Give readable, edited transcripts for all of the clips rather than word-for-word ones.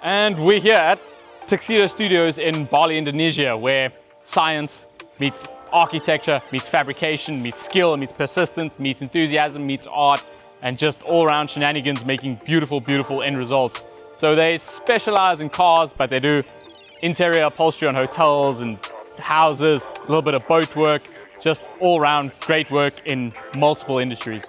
And we're here at Tuxedo Studios in Bali, Indonesia, where science meets architecture, meets fabrication, meets skill, meets persistence, meets enthusiasm, meets art, and just all-around shenanigans, making beautiful, beautiful end results. So they specialize in cars, but they do interior upholstery on hotels and houses, a little bit of boat work, just all-around great work in multiple industries.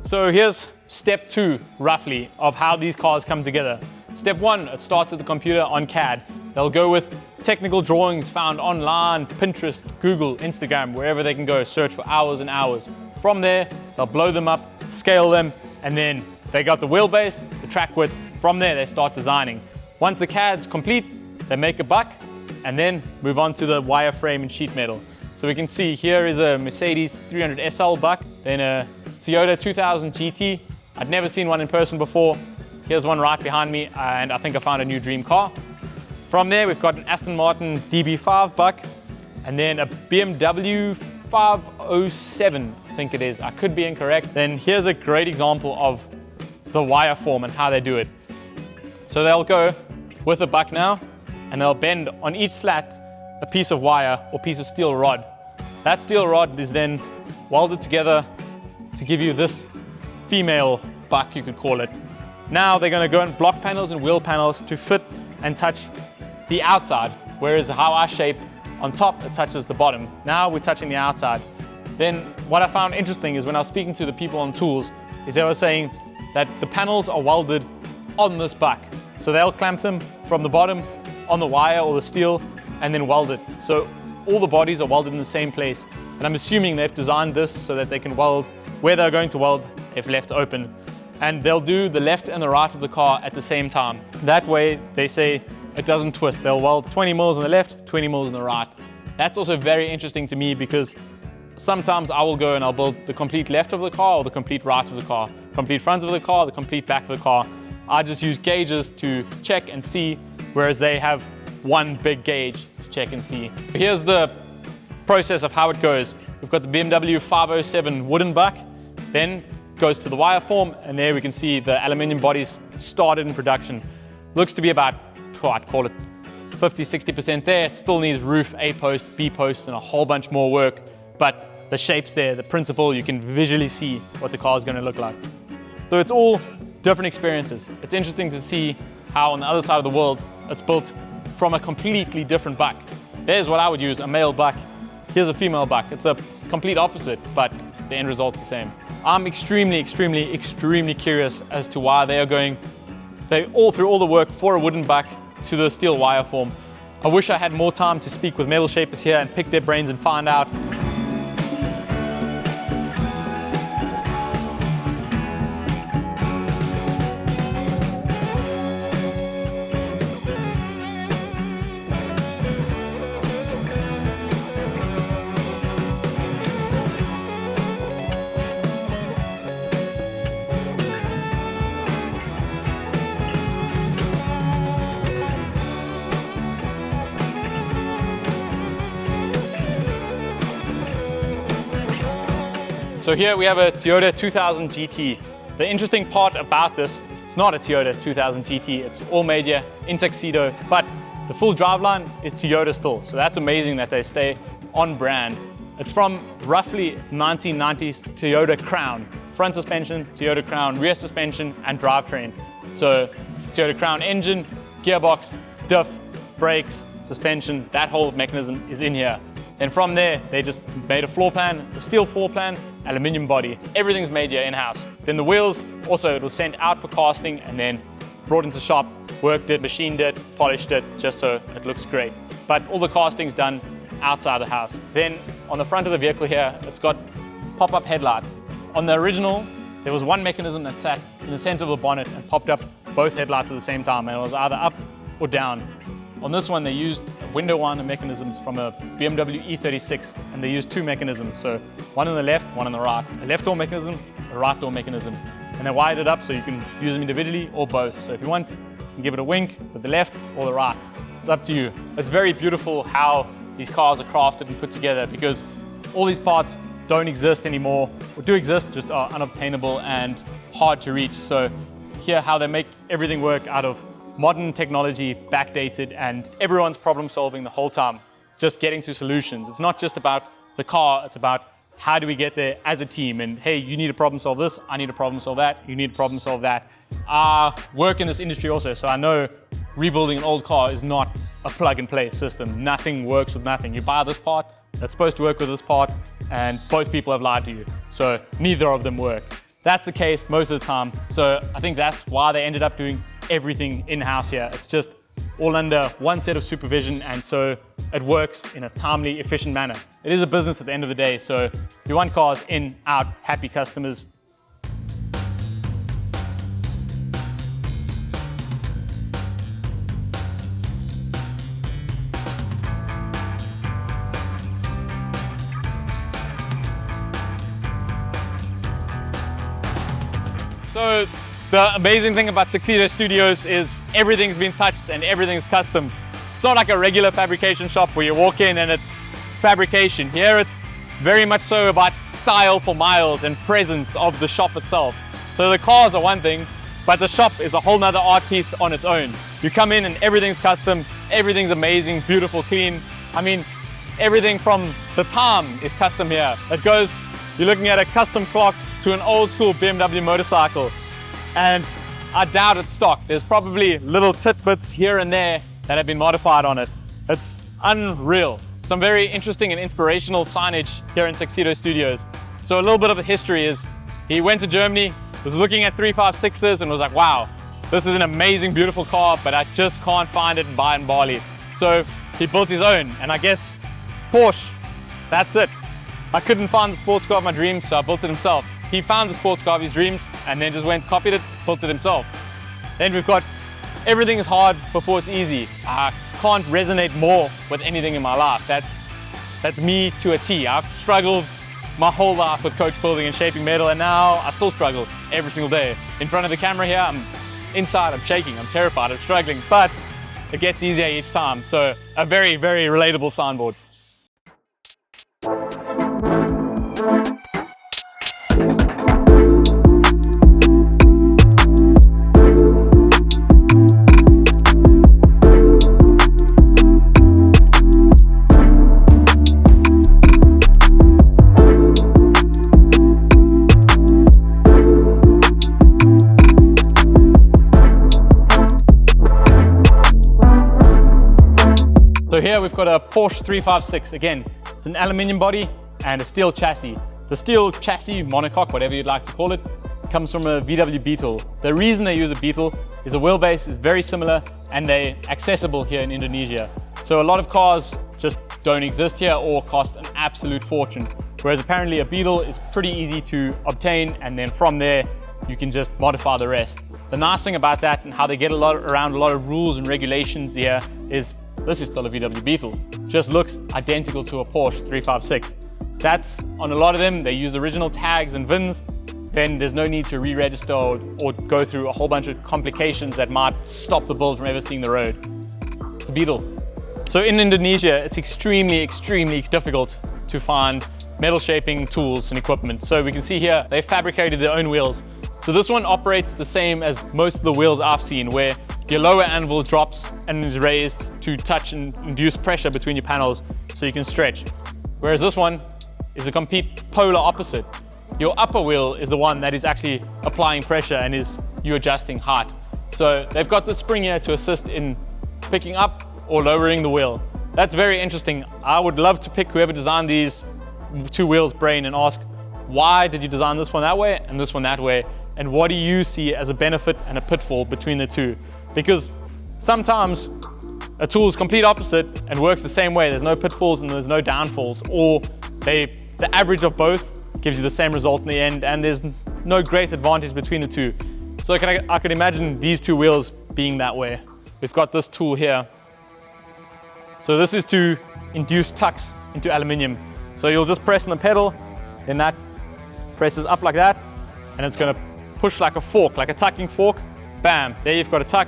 So here's step 2, roughly, of how these cars come together. Step 1, it starts at the computer on CAD. They'll go with technical drawings found online, Pinterest, Google, Instagram, wherever they can go, search for hours and hours. From there, they'll blow them up, scale them, and then they got the wheelbase, the track width. From there, they start designing. Once the CAD's complete, they make a buck, and then move on to the wireframe and sheet metal. So we can see here is a Mercedes 300 SL buck, then a Toyota 2000 GT. I'd never seen one in person before. Here's one right behind me, and I think I found a new dream car. From there, we've got an Aston Martin DB5 buck, and then a BMW 507, I think it is. I could be incorrect. Then here's a great example of the wire form and how they do it. So they'll go with a buck now, and they'll bend on each slat a piece of wire or piece of steel rod. That steel rod is then welded together to give you this female buck, you could call it. Now they're going to go in block panels and wheel panels to fit and touch the outside, whereas how I shape on top, it touches the bottom. Now we're touching the outside. Then what I found interesting is when I was speaking to the people on tools, is they were saying that the panels are welded on this buck. So they'll clamp them from the bottom on the wire or the steel and then weld it. So all the bodies are welded in the same place. And I'm assuming they've designed this so that they can weld where they're going to weld if left open. And they'll do the left and the right of the car at the same time. That way, they say it doesn't twist. They'll weld 20 mils on the left, 20 mils on the right. That's also very interesting to me because sometimes I will go and I'll build the complete left of the car or the complete right of the car, complete front of the car, the complete back of the car. I just use gauges to check and see, whereas they have one big gauge to check and see. Here's the process of how it goes. We've got the BMW 507 wooden buck, then goes to the wire form, and there we can see the aluminium bodies started in production. Looks to be about, I'd call it 50-60% there. It still needs roof, A post, B post, and a whole bunch more work, but the shape's there, the principle, you can visually see what the car is going to look like. So it's all different experiences. It's interesting to see how on the other side of the world it's built from a completely different buck. There's what I would use, a male buck. Here's a female buck. It's a complete opposite, but the end result's the same. I'm extremely curious as to why they are going through all the work for a wooden buck to the steel wire form. I wish I had more time to speak with metal shapers here and pick their brains and find out. So here we have a Toyota 2000 GT. The interesting part about this, it's not a Toyota 2000 GT, it's all made here in Tuxedo, but the full driveline is Toyota still. So that's amazing that they stay on brand. It's from roughly 1990s Toyota Crown. Front suspension, Toyota Crown, rear suspension, and drivetrain. So it's Toyota Crown engine, gearbox, diff, brakes, suspension, that whole mechanism is in here. Then from there, they just made a floor plan, a steel floor plan, aluminium body. Everything's made here in-house. Then the wheels, also it was sent out for casting and then brought into shop, worked it, machined it, polished it, just so it looks great. But all the casting's done outside the house. Then on the front of the vehicle here, it's got pop-up headlights. On the original, there was one mechanism that sat in the center of the bonnet and popped up both headlights at the same time, and it was either up or down. On this one, they used window winder mechanisms from a BMW E36, and they used two mechanisms. So one on the left, one on the right. A left door mechanism, a right door mechanism. And they wired it up so you can use them individually or both. So if you want, you can give it a wink with the left or the right. It's up to you. It's very beautiful how these cars are crafted and put together, because all these parts don't exist anymore, or do exist, just are unobtainable and hard to reach. So here, how they make everything work out of modern technology, backdated, and everyone's problem solving the whole time, just getting to solutions. It's not just about the car, it's about how do we get there as a team, and hey, you need to problem solve this, I need to problem solve that, you need to problem solve that. I work in this industry also, so I know rebuilding an old car is not a plug and play system. Nothing works with nothing. You buy this part, that's supposed to work with this part, and both people have lied to you. So neither of them work. That's the case most of the time. So I think that's why they ended up doing everything in-house here. It's just all under one set of supervision, and so it works in a timely, efficient manner. It is a business at the end of the day, so if you want cars in, out, happy customers. So the amazing thing about Tuxedo Studios is everything's been touched and everything's custom. It's not like a regular fabrication shop where you walk in and it's fabrication. Here it's very much so about style for miles and presence of the shop itself. So the cars are one thing, but the shop is a whole nother art piece on its own. You come in and everything's custom, everything's amazing, beautiful, clean. I mean, everything from the time is custom here. It goes, you're looking at a custom clock to an old school BMW motorcycle, and I doubt it's stock. There's probably little tidbits here and there that have been modified on it. It's unreal. Some very interesting and inspirational signage here in Tuxedo Studios. So a little bit of the history is, he went to Germany, was looking at 356s and was like, wow, this is an amazing, beautiful car, but I just can't find it and buy it in Bali. So he built his own, and I guess Porsche, that's it. I couldn't find the sports car of my dreams, so I built it himself. He found the sports car of his dreams and then just went, copied it, built it himself. Then we've got, everything is hard before it's easy. I can't resonate more with anything in my life. That's me to a T. I've struggled my whole life with coach building and shaping metal, and now I still struggle every single day. In front of the camera here, inside I'm shaking, I'm terrified, I'm struggling, but it gets easier each time. So a very, very relatable soundboard. So here we've got a Porsche 356. Again, it's an aluminium body and a steel chassis. The steel chassis, monocoque, whatever you'd like to call it, comes from a VW Beetle. The reason they use a Beetle is the wheelbase is very similar and they're accessible here in Indonesia. So a lot of cars just don't exist here or cost an absolute fortune. Whereas apparently a Beetle is pretty easy to obtain, and then from there, you can just modify the rest. The nice thing about that and how they get around a lot of rules and regulations here is this is still a VW Beetle. Just looks identical to a Porsche 356. That's, on a lot of them, they use original tags and VINs. Then there's no need to re-register or go through a whole bunch of complications that might stop the build from ever seeing the road. It's a Beetle. So in Indonesia, it's extremely difficult to find metal shaping tools and equipment. So we can see here, they fabricated their own wheels. So this one operates the same as most of the wheels I've seen, where your lower anvil drops and is raised to touch and induce pressure between your panels so you can stretch. Whereas this one is a complete polar opposite. Your upper wheel is the one that is actually applying pressure and is you adjusting height. So they've got the spring here to assist in picking up or lowering the wheel. That's very interesting. I would love to pick whoever designed these two wheels brain and ask, why did you design this one that way and this one that way? And what do you see as a benefit and a pitfall between the two? Because sometimes a tool is complete opposite and works the same way. There's no pitfalls and there's no downfalls, or the average of both gives you the same result in the end, and there's no great advantage between the two. So I could imagine these two wheels being that way. We've got this tool here. So this is to induce tucks into aluminium. So you'll just press on the pedal, then that presses up like that, and it's going to push like a fork, like a tucking fork. Bam, there you've got a tuck.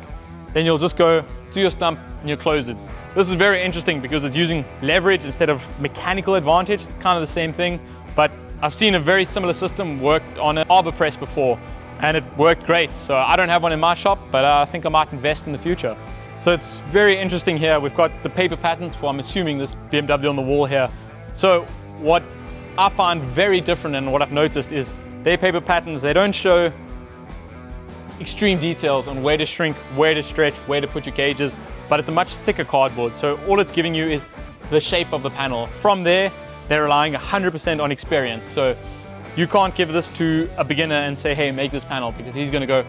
Then you'll just go to your stump and you'll close it. This is very interesting because it's using leverage instead of mechanical advantage. It's kind of the same thing, but I've seen a very similar system worked on an arbor press before, and it worked great. So I don't have one in my shop, but I think I might invest in the future. So it's very interesting here. We've got the paper patterns for, I'm assuming, this BMW on the wall here. So what I find very different and what I've noticed is their paper patterns, they don't show extreme details on where to shrink, where to stretch, where to put your gauges, but it's a much thicker cardboard. So all it's giving you is the shape of the panel. From there, they're relying 100% on experience. So you can't give this to a beginner and say, hey, make this panel, because he's gonna go,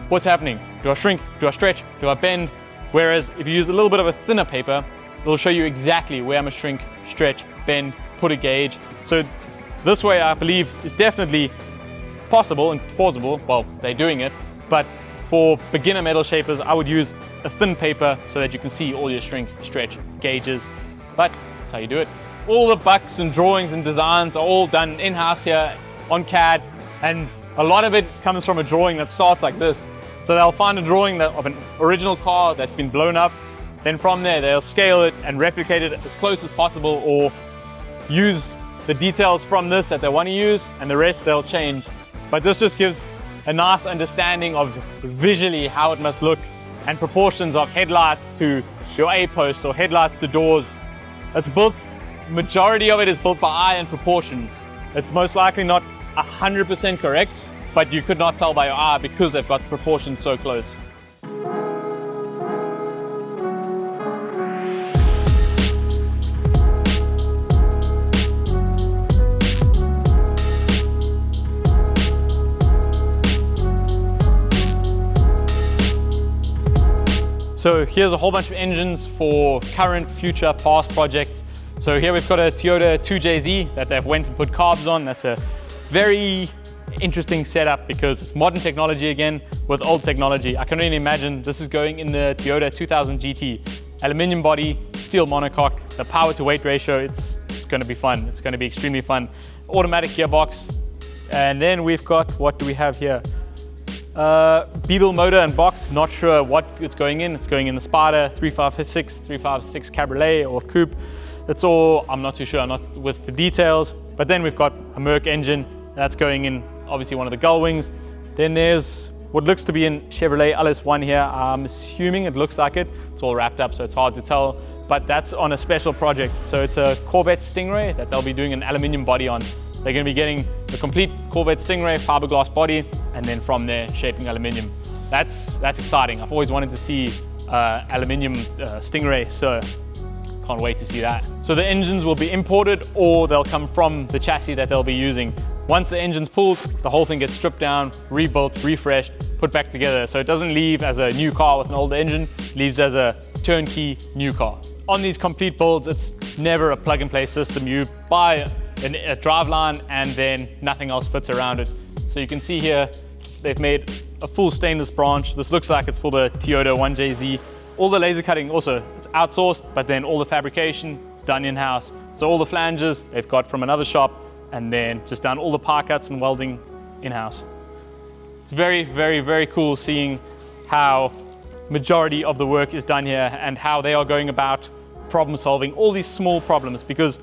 what's happening? Do I shrink? Do I stretch? Do I bend? Whereas if you use a little bit of a thinner paper, it'll show you exactly where I'm gonna shrink, stretch, bend, put a gauge. So this way, I believe, is definitely possible and plausible. Well, they're doing it, but for beginner metal shapers, I would use a thin paper so that you can see all your shrink, stretch, gauges, but that's how you do it. All the bucks and drawings and designs are all done in-house here on CAD, and a lot of it comes from a drawing that starts like this. So they'll find a drawing of an original car that's been blown up, then from there they'll scale it and replicate it as close as possible, or use the details from this that they want to use, and the rest they'll change. But this just gives a nice understanding of visually how it must look, and proportions of headlights to your A-post or headlights to doors. It's built, majority of it is built by eye and proportions. It's most likely not 100% correct, but you could not tell by your eye because they've got the proportions so close. So here's a whole bunch of engines for current, future, past projects. So here we've got a Toyota 2JZ that they've went and put carbs on. That's a very interesting setup because it's modern technology again with old technology. I can only imagine this is going in the Toyota 2000 GT. Aluminium body, steel monocoque, the power to weight ratio, it's going to be fun. It's going to be extremely fun. Automatic gearbox. And then we've got, what do we have here? Beetle motor and box, not sure what it's going in. It's going in the Spider 356, 356 Cabriolet or Coupe. That's all, I'm not too sure, I'm not with the details. But then we've got a Merc engine that's going in, obviously one of the gull wings. Then there's what looks to be in Chevrolet LS1 here. I'm assuming it looks like it. It's all wrapped up, so it's hard to tell. But that's on a special project. So it's a Corvette Stingray that they'll be doing an aluminium body on. They're going to be getting the complete Corvette Stingray fiberglass body, and then from there shaping aluminium. That's exciting. I've always wanted to see aluminium Stingray, so can't wait to see that. So the engines will be imported or they'll come from the chassis that they'll be using. Once the engine's pulled, the whole thing gets stripped down, rebuilt, refreshed, put back together. So it doesn't leave as a new car with an older engine, it leaves as a turnkey new car. On these complete builds, it's never a plug and play system. You buy a driveline and then nothing else fits around it. So you can see here, they've made a full stainless branch. This looks like it's for the Toyota 1JZ. All the laser cutting also, it's outsourced, but then all the fabrication is done in-house. So all the flanges they've got from another shop, and then just done all the pie cuts and welding in-house. It's very, very, very cool seeing how majority of the work is done here and how they are going about problem solving all these small problems, because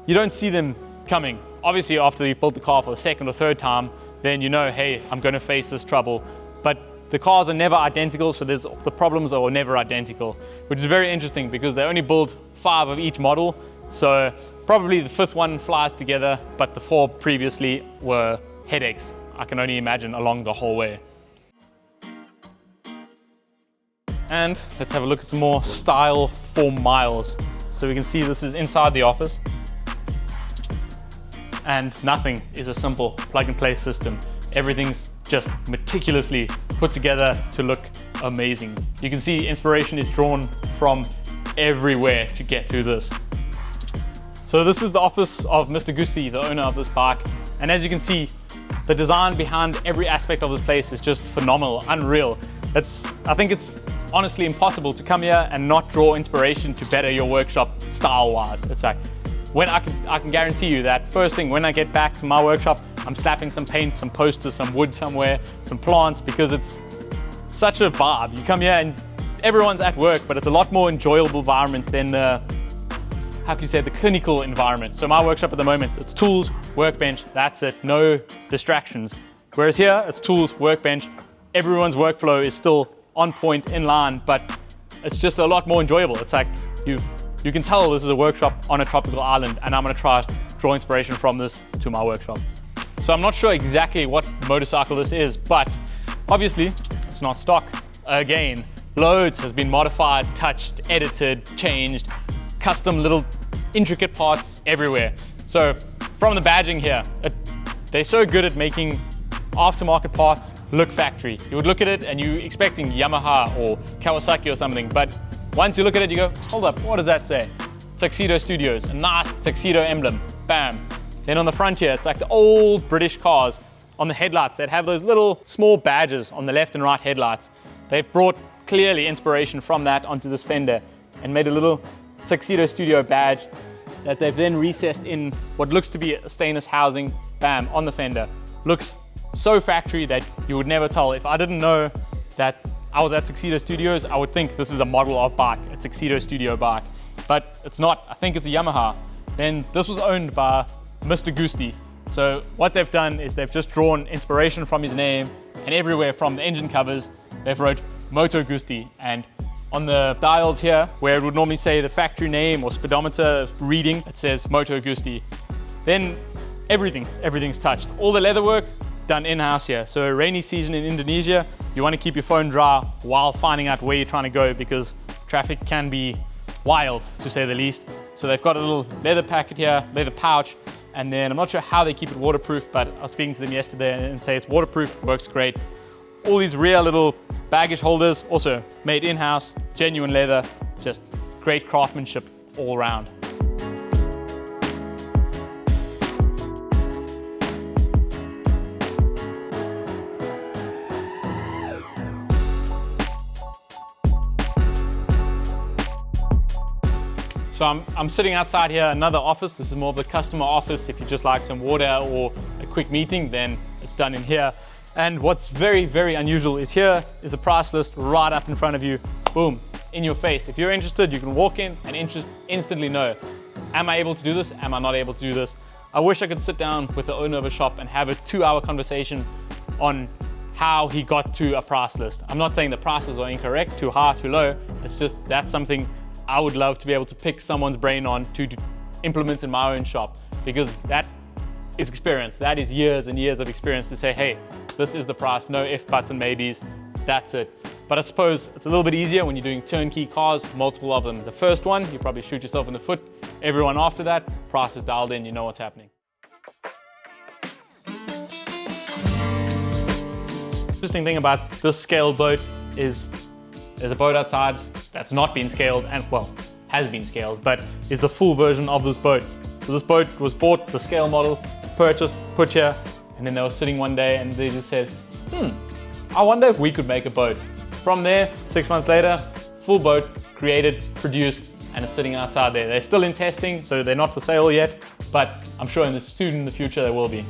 you don't see them coming. Obviously, after you've built the car for the second or third time, then you know, hey, I'm going to face this trouble. But the cars are never identical, so the problems are never identical, which is very interesting because they only build 5 of each model. So probably the 5th one flies together, but the 4 previously were headaches, I can only imagine, along the whole way. And let's have a look at some more style for miles. So we can see this is inside the office. And nothing is a simple plug and play system. Everything's just meticulously put together to look amazing. You can see inspiration is drawn from everywhere to get to this. So this is the office of Mr. Gusti, the owner of this bike. And as you can see, the design behind every aspect of this place is just phenomenal, unreal. I think it's honestly impossible to come here and not draw inspiration to better your workshop style-wise. It's like, I can guarantee you that first thing when I get back to my workshop, I'm slapping some paint, some posters, some wood somewhere, some plants, because it's such a vibe. You come here and everyone's at work, but it's a lot more enjoyable environment than the, how can you say, the clinical environment. So my workshop at the moment, it's tools, workbench, that's it, no distractions. Whereas here, it's tools, workbench, everyone's workflow is still on point, in line, but it's just a lot more enjoyable. It's like, you can tell this is a workshop on a tropical island, and I'm gonna try to draw inspiration from this to my workshop. So I'm not sure exactly what motorcycle this is, but obviously it's not stock. Again, loads has been modified, touched, edited, changed, custom little intricate parts everywhere. So from the badging here, they're so good at making aftermarket parts look factory. You would look at it and you're expecting Yamaha or Kawasaki or something, but once you look at it, you go, hold up, what does that say? Tuxedo Studios, a nice Tuxedo emblem, bam. Then on the front here, it's like the old British cars on the headlights that have those little small badges on the left and right headlights. They've brought clearly inspiration from that onto this fender and made a little Tuxedo Studio badge that they've then recessed in what looks to be a stainless housing, bam, on the fender. Looks so factory that you would never tell. If I didn't know that I was at Tuxedo Studios, I would think this is a model of bike, a Tuxedo Studio bike, but it's not. I think it's a Yamaha. Then this was owned by Mr. Gusti. So what they've done is they've just drawn inspiration from his name, and everywhere from the engine covers, they've wrote Moto Gusti. And on the dials here, where it would normally say the factory name or speedometer reading, it says Moto Gusti. Then everything's touched. All the leatherwork done in-house here. So a rainy season in Indonesia, you want to keep your phone dry while finding out where you're trying to go, because traffic can be wild, to say the least. So they've got a little leather packet here, leather pouch, and then I'm not sure how they keep it waterproof, but I was speaking to them yesterday and say it's waterproof, works great. All these rear little baggage holders, also made in-house, genuine leather, just great craftsmanship all around. So I'm sitting outside here, another office. This is more of the customer office. If you just like some water or a quick meeting, then it's done in here. And what's very, very unusual is here is a price list right up in front of you, boom, in your face. If you're interested, you can walk in and instantly know, am I able to do this? Am I not able to do this? I wish I could sit down with the owner of a shop and have a 2-hour conversation on how he got to a price list. I'm not saying the prices are incorrect, too high, too low. It's just that's something I would love to be able to pick someone's brain on to implement in my own shop, because that is experience. That is years and years of experience to say, hey, this is the price, no if, buts, and maybes, that's it. But I suppose it's a little bit easier when you're doing turnkey cars, multiple of them. The first one, you probably shoot yourself in the foot. Everyone after that, price is dialed in, you know what's happening. Interesting thing about this scaled boat is there's a boat outside that's not been scaled and, well, has been scaled, but is the full version of this boat. So this boat was bought, the scale model, purchased, put here, and then they were sitting one day and they just said, I wonder if we could make a boat. From there, 6 months later, full boat, created, produced, and it's sitting outside there. They're still in testing, so they're not for sale yet, but I'm sure in the future they will be.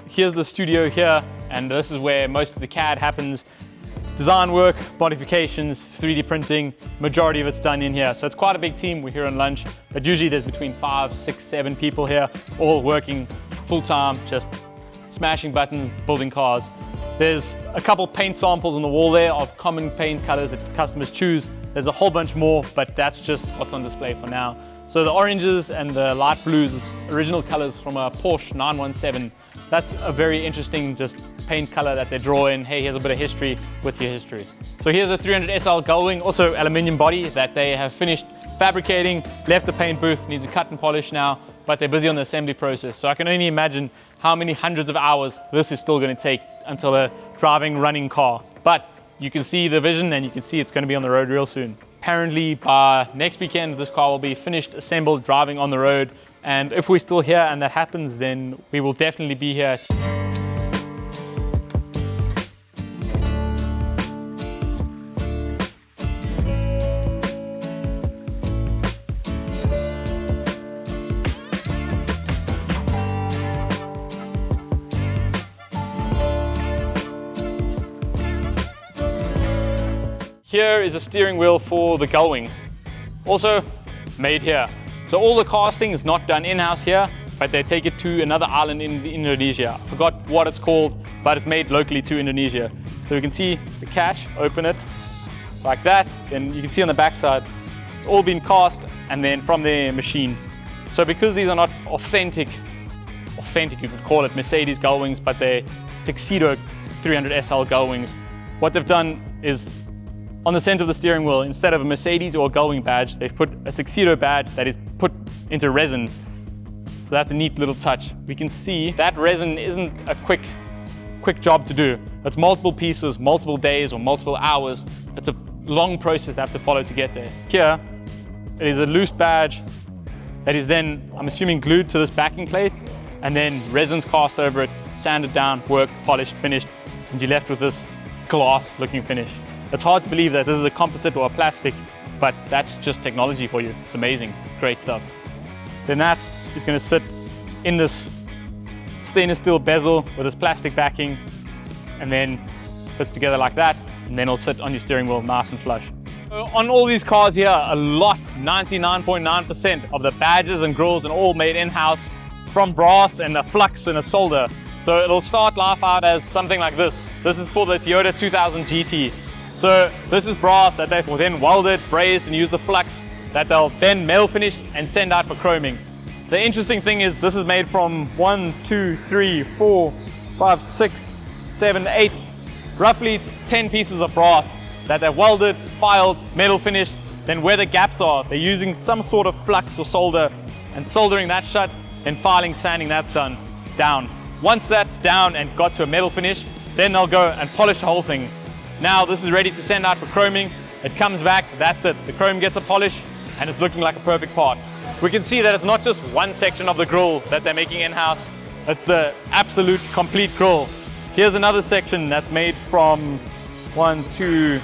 Here's the studio here, and this is where most of the CAD happens. design work, modifications, 3D printing, majority of it's done in here. So it's quite a big team. We're here on lunch, but usually there's between 5, 6, 7 people here, all working full time, just smashing buttons, building cars. There's a couple paint samples on the wall there of common paint colors that customers choose. There's a whole bunch more, but that's just what's on display for now. So the oranges and the light blues is original colors from a Porsche 917. That's a very interesting just paint color that they draw in. Hey, here's a bit of history with your history. So here's a 300 SL Gullwing, also aluminium body that they have finished fabricating, left the paint booth, needs a cut and polish now, but they're busy on the assembly process. So I can only imagine how many hundreds of hours this is still going to take until a driving, running car. But you can see the vision and you can see it's going to be on the road real soon. Apparently by next weekend, this car will be finished, assembled, driving on the road. And if we're still here and that happens, then we will definitely be here. Here is a steering wheel for the Gullwing, also made here. So all the casting is not done in-house here, but they take it to another island in Indonesia. I forgot what it's called, but it's made locally to Indonesia. So you can see the catch, open it like that, then you can see on the backside, it's all been cast and then from the machine. So because these are not authentic you could call it Mercedes Gullwings, but they're Tuxedo 300 SL Gullwings, what they've done is on the center of the steering wheel, instead of a Mercedes or a Gullwing badge, they've put a Tuxedo badge that is put into resin. So that's a neat little touch. We can see that resin isn't a quick job to do. It's multiple pieces, multiple days or multiple hours. It's a long process they have to follow to get there. Here, it is a loose badge that is then, I'm assuming, glued to this backing plate, and then resin's cast over it, sanded down, worked, polished, finished, and you're left with this glass looking finish. It's hard to believe that this is a composite or a plastic, but that's just technology for you. It's amazing, great stuff. Then that is going to sit in this stainless steel bezel with this plastic backing, and then fits together like that, and then it'll sit on your steering wheel nice and flush. So on all these cars here, a lot, 99.9% of the badges and grills and all made in-house from brass and a flux and a solder. So it'll start life out as something like this. This is for the Toyota 2000 GT. So this is brass that they've then welded, brazed, and used the flux that they'll then metal finish and send out for chroming. The interesting thing is this is made from 1, 2, 3, 4, 5, 6, 7, 8, roughly 10 pieces of brass that they've welded, filed, metal finished. Then where the gaps are, they're using some sort of flux or solder and soldering that shut, and filing, sanding that's done down. Once that's down and got to a metal finish, then they'll go and polish the whole thing. Now this is ready to send out for chroming. It comes back, that's it. The chrome gets a polish and it's looking like a perfect part. We can see that it's not just one section of the grille that they're making in-house. It's the absolute complete grille. Here's another section that's made from 1, 2,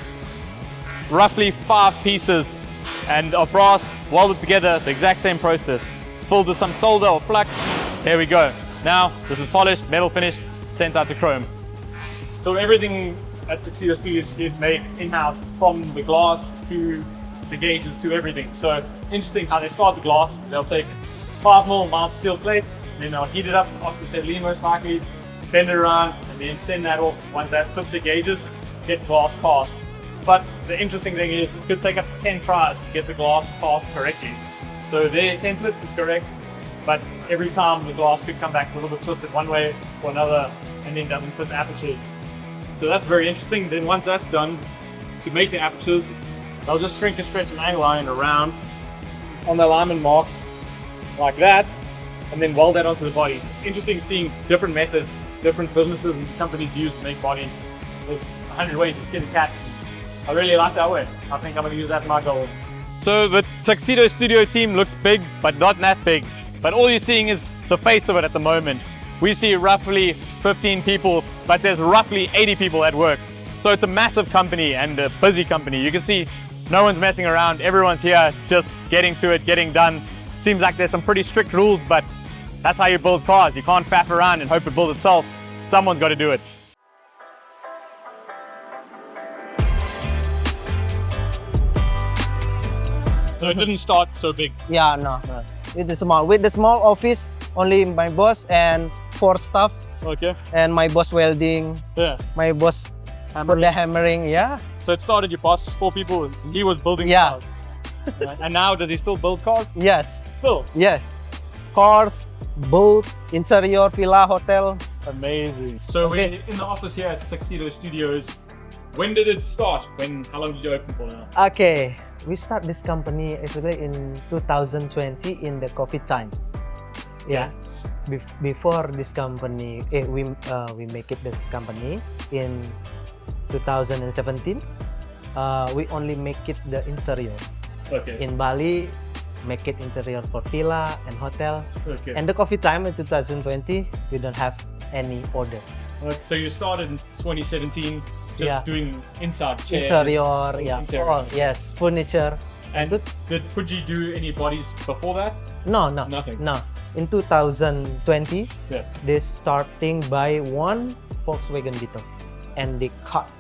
roughly 5 pieces and of brass welded together, the exact same process. Filled with some solder or flux. There we go. Now this is polished, metal finished, sent out to chrome. So everything at Tuxedo Studio is made in-house, from the glass to the gauges to everything. So interesting how they start the glass is they'll take 5mm mild steel plate, then they'll heat it up, oxyacetylene most likely, bend it around, and then send that off. Once that fits the gauges, get glass cast. But the interesting thing is it could take up to 10 tries to get the glass cast correctly. So their template is correct, but every time the glass could come back a little bit twisted one way or another and then doesn't fit the apertures. So that's very interesting. Then once that's done, to make the apertures, they'll just shrink and stretch an angle line around on the alignment marks like that, and then weld that onto the body. It's interesting seeing different methods, different businesses and companies use to make bodies. There's 100 ways to skin a cat. I really like that way. I think I'm going to use that in my goal. So the Tuxedo Studio team looks big, but not that big. But all you're seeing is the face of it at the moment. We see roughly 15 people, but there's roughly 80 people at work. So it's a massive company and a busy company. You can see no one's messing around. Everyone's here just getting to it, getting done. Seems like there's some pretty strict rules, but that's how you build cars. You can't faff around and hope it builds itself. Someone's got to do it. So it didn't start so big. Yeah, no. With the small office, only my boss and 4 staff. Okay. And my boss welding. Yeah. My boss for the hammering. Yeah. So it started, your boss, 4 people, and he was building cars. And now does he still build cars? Yes. Still? Yeah. Cars, boat, interior, villa, hotel. Amazing. So we're in the office here at Tuxedo Studios. When did it start? How long did you open for now? Okay, we start this company actually in 2020 in the COVID time. Yeah. Before this company, we make it this company in 2017. We only make it the interior. Okay. In Bali, make it interior for villa and hotel. Okay. And the COVID time in 2020, we don't have any order. Okay, so you started in 2017 just doing inside chairs. Interior, interior. All, yes, furniture. And did Fuji do any bodies before that? No. Nothing? No. In 2020, Yeah. they starting by one Volkswagen Beetle. And they cut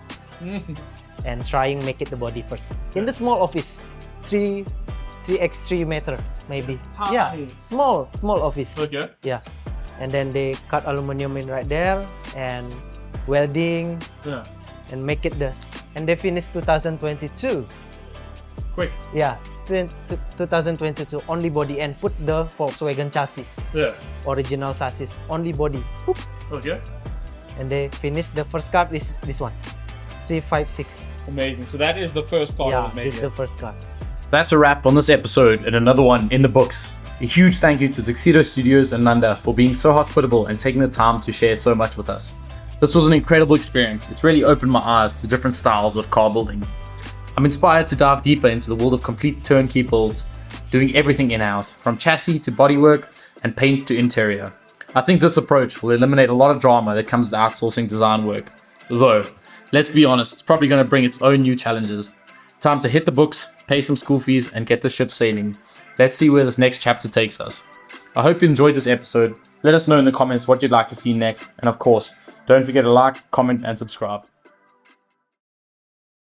and trying make it the body first. In the small office, 3x3 meter maybe. Tiny. Yeah, small office. Okay. Yeah. And then they cut aluminum in right there and welding and make it and they finished 2022. Quick. Yeah, 2022 only body and put the Volkswagen chassis. Yeah. Original chassis, only body. Boop. Okay. And they finished the first car is this one, 356. Amazing. So that is the first car that was made. This is the first car. That's a wrap on this episode and another one in the books. A huge thank you to Tuxedo Studios and Nanda for being so hospitable and taking the time to share so much with us. This was an incredible experience. It's really opened my eyes to different styles of car building. I'm inspired to dive deeper into the world of complete turnkey builds, doing everything in-house, from chassis to bodywork and paint to interior. I think this approach will eliminate a lot of drama that comes to outsourcing design work. Though, let's be honest, it's probably going to bring its own new challenges. Time to hit the books, pay some school fees, and get the ship sailing. Let's see where this next chapter takes us. I hope you enjoyed this episode. Let us know in the comments what you'd like to see next. And of course, don't forget to like, comment, and subscribe.